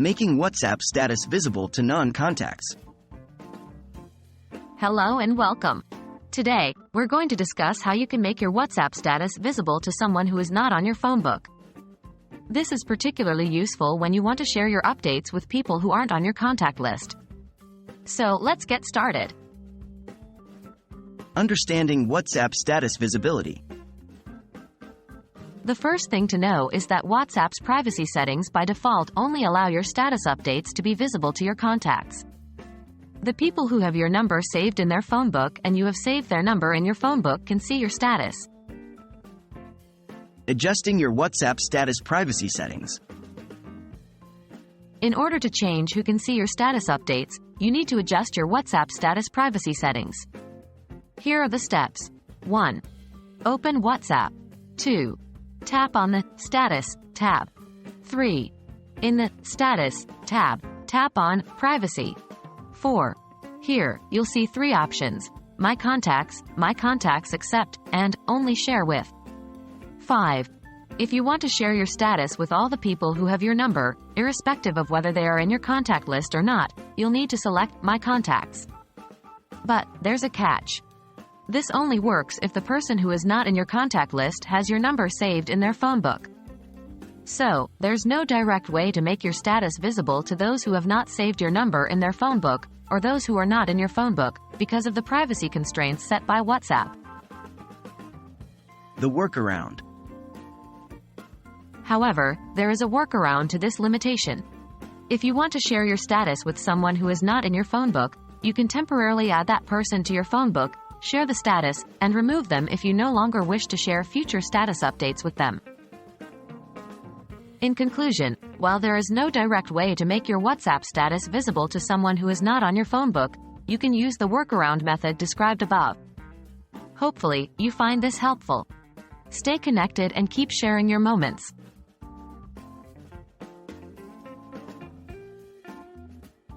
Making WhatsApp status visible to non-contacts. Hello and welcome. Today, we're going to discuss how you can make your WhatsApp status visible to someone who is not on your phone book. This is particularly useful when you want to share your updates with people who aren't on your contact list. So, let's get started. Understanding WhatsApp status visibility. The first thing to know is that WhatsApp's privacy settings by default only allow your status updates to be visible to your contacts. The people who have your number saved in their phone book and you have saved their number in your phone book can see your status. Adjusting your WhatsApp status privacy settings. In order to change who can see your status updates, you need to adjust your WhatsApp status privacy settings. Here are the steps. 1. Open WhatsApp. 2. Tap on the Status tab. 3. In the Status tab, tap on Privacy. 4. Here, you'll see 3 options: My Contacts Accept, and Only Share With. 5. If you want to share your status with all the people who have your number, irrespective of whether they are in your contact list or not, you'll need to select My Contacts. But, there's a catch. This only works if the person who is not in your contact list has your number saved in their phone book. So, there's no direct way to make your status visible to those who have not saved your number in their phone book, or those who are not in your phone book, because of the privacy constraints set by WhatsApp. The workaround. However, there is a workaround to this limitation. If you want to share your status with someone who is not in your phone book, you can temporarily add that person to your phone book, share the status, and remove them if you no longer wish to share future status updates with them. In conclusion, while there is no direct way to make your WhatsApp status visible to someone who is not on your phone book, you can use the workaround method described above. Hopefully, you find this helpful. Stay connected and keep sharing your moments.